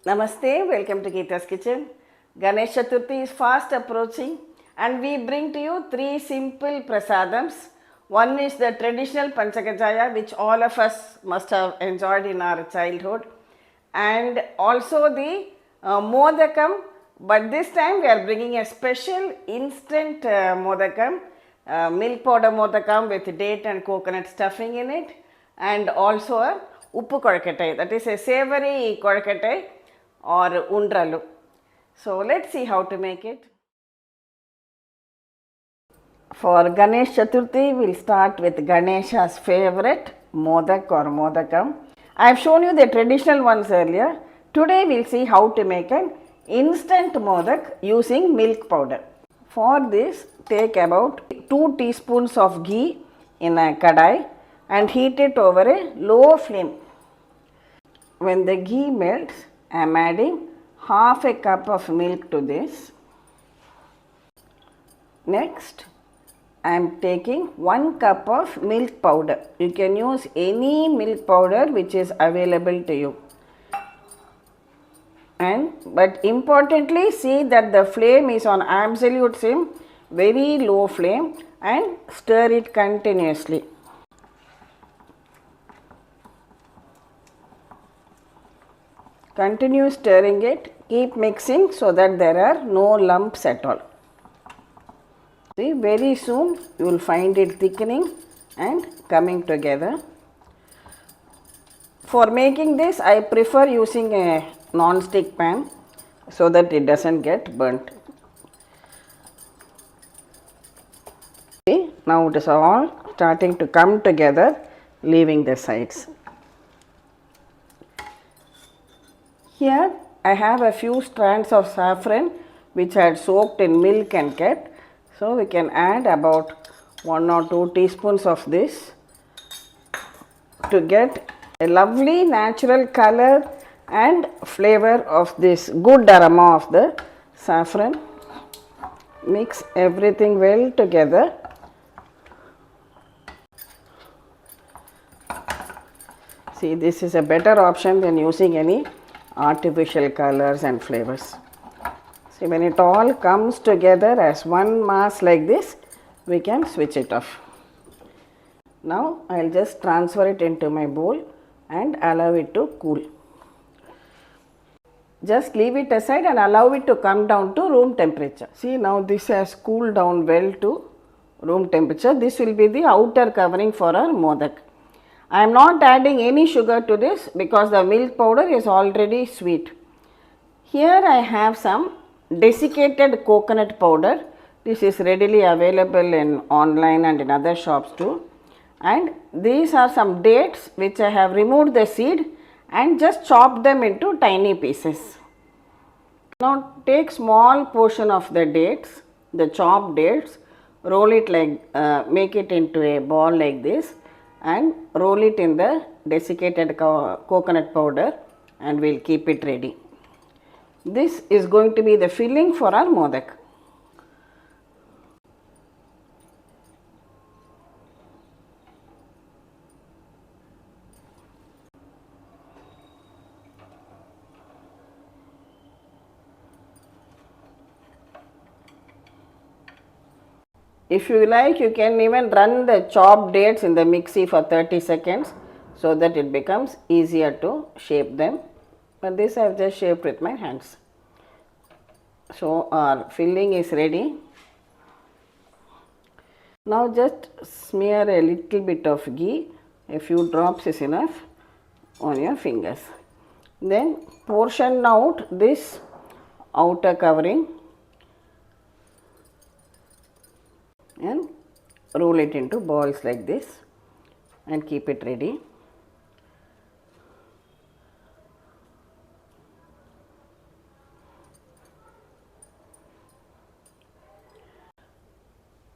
Namaste, welcome to Geeta's Kitchen. Ganesh Chaturthi is fast approaching and we bring to you three simple prasadams. One is the traditional Panchakajjaya which all of us must have enjoyed in our childhood, and also the Modakam, but this time we are bringing a special instant Modakam, milk powder Modakam with date and coconut stuffing in it, and also a uppu Kozhakattai, that is a savory Kozhakattai or Undrallu. So let's see how to make it. For Ganesh Chaturthi, we'll start with Ganesha's favorite Modak or Modakam. I have shown you the traditional ones earlier. Today we'll see how to make an instant Modak using milk powder. For this, take about 2 teaspoons of ghee in a kadai and heat it over a low flame. When the ghee melts, I am adding half a cup of milk to this. Next, I am taking 1 cup of milk powder. You can use any milk powder which is available to you. But importantly, see that the flame is on absolute sim, very low flame, and stir it continuously. Continue stirring it, keep mixing so that there are no lumps at all. See, very soon you will find it thickening and coming together. For making this, I prefer using a non-stick pan so that it doesn't get burnt. See, now it is all starting to come together, leaving the sides. Here I have a few strands of saffron which I had soaked in milk and kept. So we can add about 1 or 2 teaspoons of this to get a lovely natural color and flavor of this good aroma of the saffron. Mix everything well together. See, this is a better option than using any artificial colors and flavors. See, when it all comes together as one mass like this, we can switch it off. Now I will just transfer it into my bowl and allow it to cool. Just leave it aside and allow it to come down to room temperature. See, now this has cooled down well to room temperature. This will be the outer covering for our Modak. I am not adding any sugar to this because the milk powder is already sweet. Here I have some desiccated coconut powder. This is readily available in online and in other shops too. And these are some dates which I have removed the seed and just chopped them into tiny pieces. Now take small portion of the dates, the chopped dates, roll it like, make it into a ball like this and roll it in the desiccated coconut powder and we will keep it ready. This is going to be the filling for our Modak. If you like, you can even run the chopped dates in the mixie for 30 seconds so that it becomes easier to shape them. But this I have just shaped with my hands. So our filling is ready. Now just smear a little bit of ghee, a few drops is enough, on your fingers. Then portion out this outer covering and roll it into balls like this and keep it ready.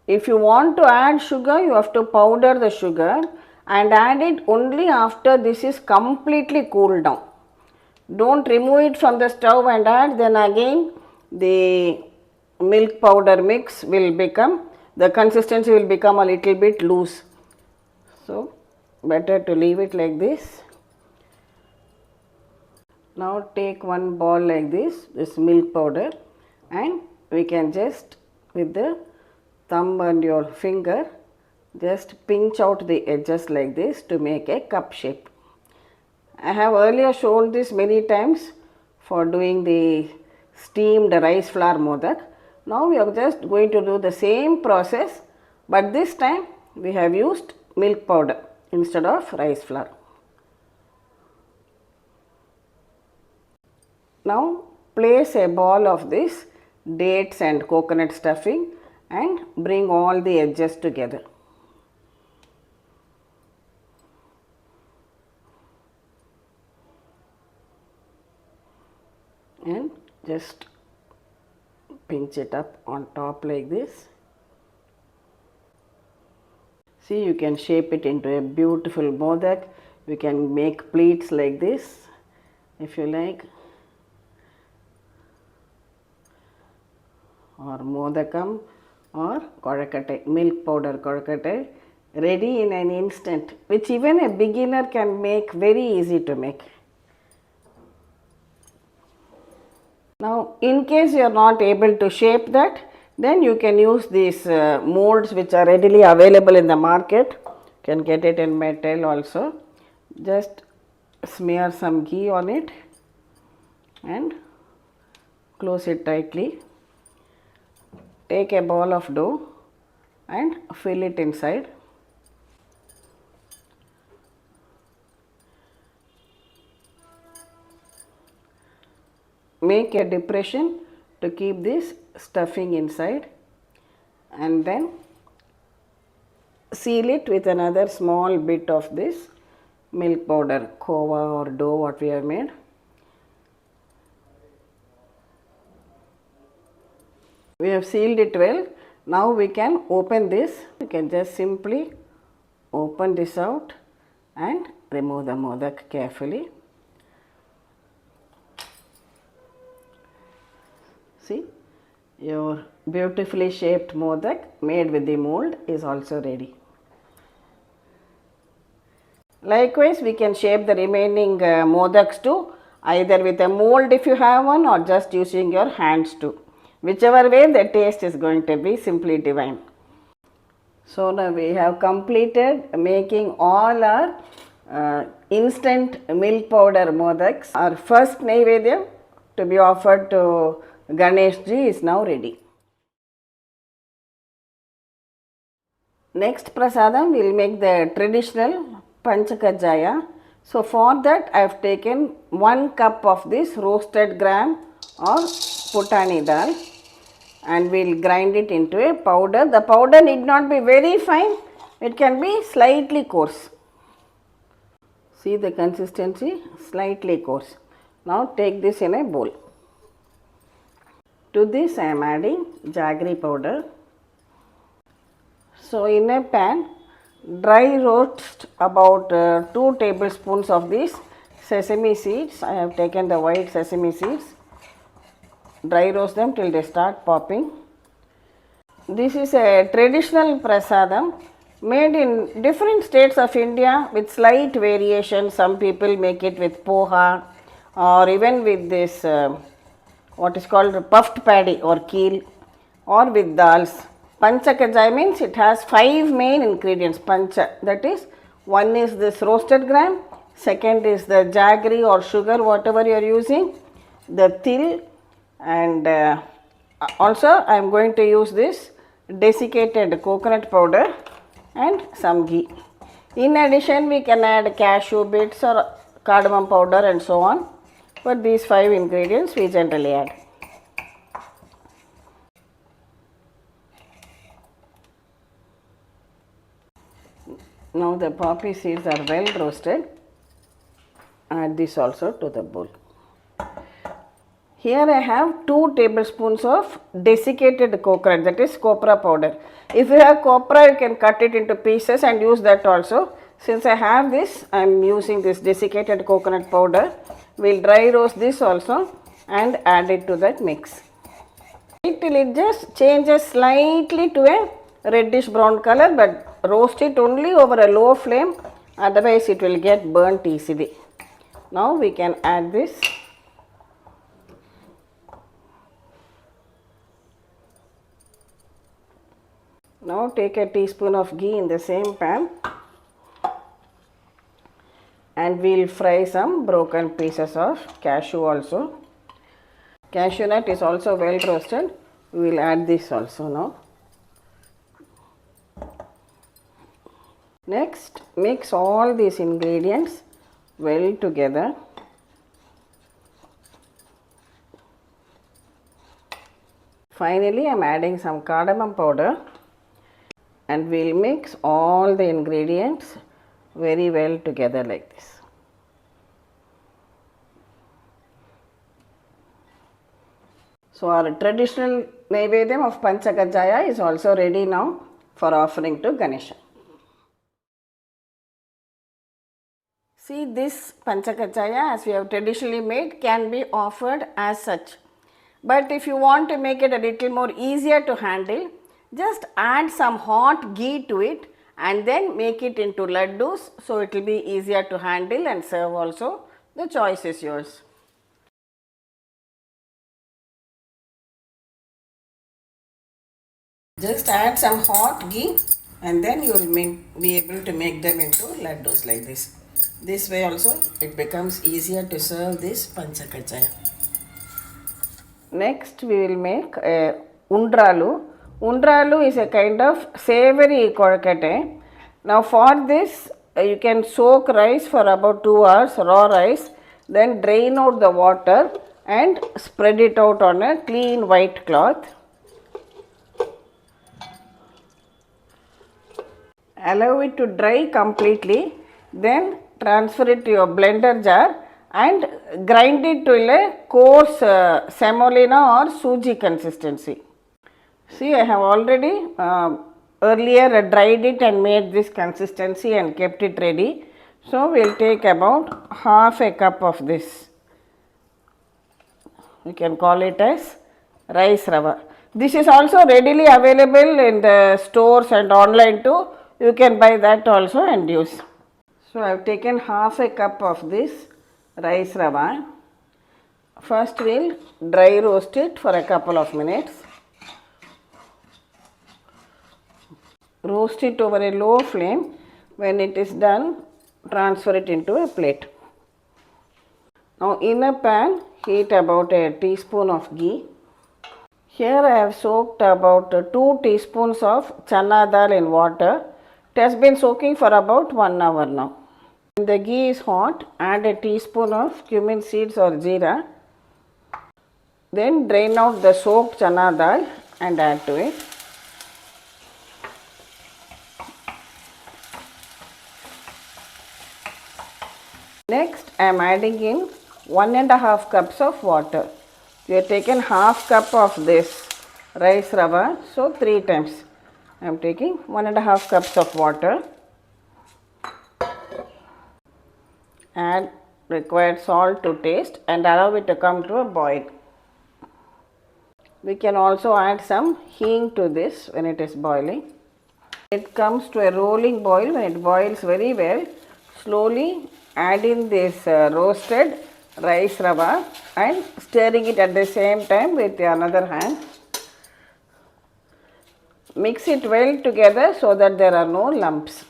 If you want to add sugar, you have to powder the sugar and add it only after this is completely cooled down. Don't remove it from the stove and add, then again the milk powder mix will become, the consistency will become a little bit loose. So better to leave it like this. Now take one ball like this milk powder, and we can just with the thumb and your finger just pinch out the edges like this to make a cup shape. I have earlier shown this many times for doing the steamed rice flour modak. Now we are just going to do the same process, but this time we have used milk powder instead of rice flour. Now place a ball of this dates and coconut stuffing and bring all the edges together. And just pinch it up on top like this. See, you can shape it into a beautiful modak. You can make pleats like this if you like, or Modakam or Kozhakattai, milk powder Kozhakattai, ready in an instant, which even a beginner can make, very easy to make. Now in case you are not able to shape that, then you can use these molds which are readily available in the market. You can get it in metal also. Just smear some ghee on it and close it tightly. Take a ball of dough and fill it inside. Make a depression to keep this stuffing inside, and then seal it with another small bit of this milk powder, khova or dough what we have made. We have sealed it well. Now we can open this. You can just simply open this out and remove the modak carefully. See, your beautifully shaped modak made with the mold is also ready. Likewise, we can shape the remaining modaks too, either with a mold if you have one, or just using your hands too. Whichever way, the taste is going to be simply divine. So now we have completed making all our instant milk powder modaks. Our first Naivedyam to be offered to Ganeshji is now ready. Next prasadam we will make the traditional Panchakajjaya. So for that I have taken 1 cup of this roasted gram or putani dal, and we will grind it into a powder. The powder need not be very fine, it can be slightly coarse. See the consistency, slightly coarse. Now take this in a bowl. To this I am adding jaggery powder. So in a pan, dry roast about 2 tablespoons of these sesame seeds. I have taken the white sesame seeds. Dry roast them till they start popping. This is a traditional prasadam made in different states of India with slight variation. Some people make it with poha or even with this what is called puffed paddy or keel, or with dals. Panchakajjaya means it has 5 main ingredients. Pancha, that is, one is this roasted gram, second is the jaggery or sugar, whatever you are using, the til, and also I am going to use this desiccated coconut powder and some ghee. In addition, we can add cashew bits or cardamom powder and so on, but these 5 ingredients we generally add. Now the poppy seeds are well roasted. Add this also to the bowl. Here I have 2 tablespoons of desiccated coconut, that is copra powder. If you have copra, you can cut it into pieces and use that also. Since I have this, I am using this desiccated coconut powder. We will dry roast this also and add it to that mix. Wait till it just changes slightly to a reddish brown color, but roast it only over a low flame, otherwise it will get burnt easily. Now we can add this Now take a teaspoon of ghee in the same pan and we will fry some broken pieces of cashew also. Cashew nut is also well roasted. We will add this also now. Next, mix all these ingredients well together. Finally, I am adding some cardamom powder and we will mix all the ingredients very well together like this. So, our traditional Naivedyam of Panchakajjaya is also ready now for offering to Ganesha. See, this Panchakajjaya as we have traditionally made can be offered as such. But if you want to make it a little more easier to handle, just add some hot ghee to it and then make it into laddus, so it will be easier to handle and serve also. The choice is yours. Just add some hot ghee and then you will be able to make them into laddus like this. This way also it becomes easier to serve this Panchakajjaya. Next we will make a Undrallu. Undrallu is a kind of savory Kozhakattai. Now for this you can soak rice for about 2 hours, raw rice, then drain out the water and spread it out on a clean white cloth. Allow it to dry completely, then transfer it to your blender jar and grind it to a coarse semolina or suji consistency. See, I have already earlier dried it and made this consistency and kept it ready. So, we will take about half a cup of this. You can call it as rice rava. This is also readily available in the stores and online too. You can buy that also and use. So, I have taken half a cup of this rice rava. First we will dry roast it for a couple of minutes. Roast it over a low flame. When it is done, transfer it into a plate. Now in a pan, heat about a teaspoon of ghee. Here I have soaked about 2 teaspoons of Channa dal in water. It has been soaking for about 1 hour now. When the ghee is hot, add a teaspoon of cumin seeds or jeera. Then drain out the soaked Channa dal and add to it. Next, I am adding in 1.5 cups of water. We have taken half cup of this rice rava, so 3 times. I am taking 1.5 cups of water. Add required salt to taste and allow it to come to a boil. We can also add some hing to this when it is boiling. It comes to a rolling boil. When it boils very well, slowly add in this roasted rice rava and stirring it at the same time with another hand. Mix it well together so that there are no lumps.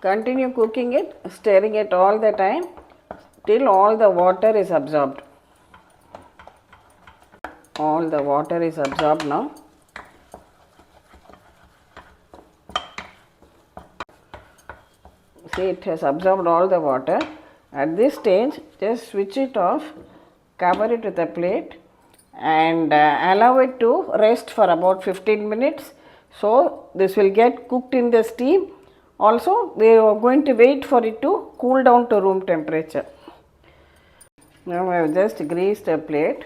Continue cooking it, stirring it all the time till all the water is absorbed. All the water is absorbed now. See, it has absorbed all the water. At this stage, just switch it off, cover it with a plate and allow it to rest for about 15 minutes. So, this will get cooked in the steam. Also, we are going to wait for it to cool down to room temperature. Now, I have just greased a plate.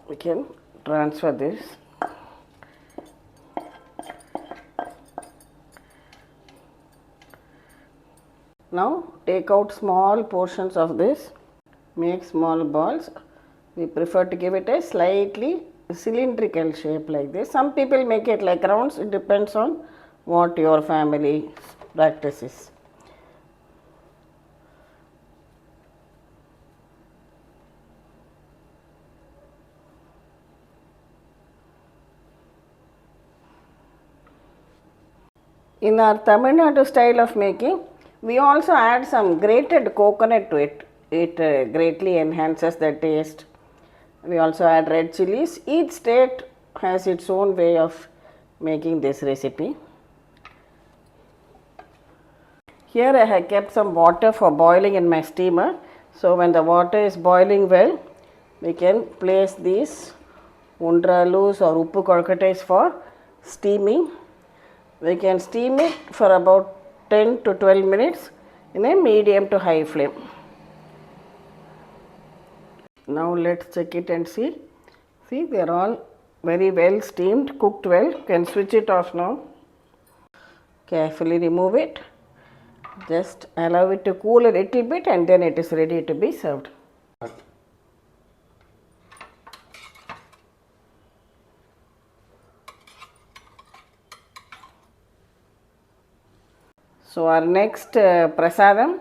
We can transfer this. Now, take out small portions of this, make small balls. We prefer to give it a slightly cylindrical shape like this. Some people make it like rounds, it depends on what your family practices. In our Tamil Nadu style of making, we also add some grated coconut to it. It greatly enhances the taste. We also add red chilies. Each state has its own way of making this recipe. Here I have kept some water for boiling in my steamer. So when the water is boiling well, we can place these Undrallus or uppu kolkattais for steaming. We can steam it for about 10 to 12 minutes in a medium to high flame. Now let's check it and see. See, they are all very well steamed, cooked well. You can switch it off now. Carefully remove it. Just allow it to cool a little bit and then it is ready to be served. So our next prasadam,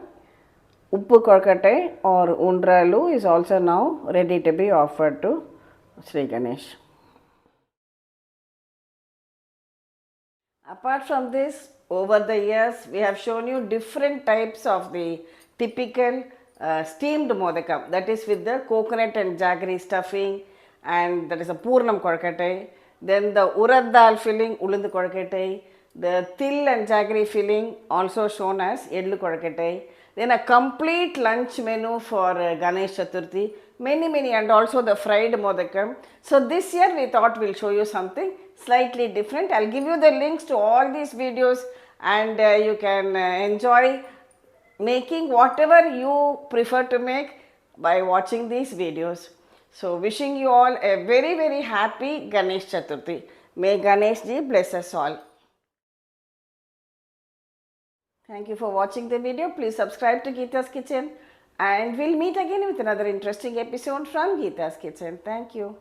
uppu kolkattai or Undrallu, is also now ready to be offered to Sri Ganesh. Apart from this, over the years we have shown you different types of the typical steamed modakam, that is with the coconut and jaggery stuffing, and that is a purnam kolkattai. Then the urad dal filling, ulundu kolkattai. The til and jaggery filling, also shown as edlu kolkattai. Then a complete lunch menu for Ganesh Chaturthi, many, and also the fried modakam. So this year we thought we'll show you something slightly different. I'll give you the links to all these videos and you can enjoy making whatever you prefer to make by watching these videos. So wishing you all a very happy Ganesh Chaturthi. May Ganeshji bless us all. Thank you for watching the video. Please subscribe to Geeta's Kitchen and we'll meet again with another interesting episode from Geeta's Kitchen. Thank you.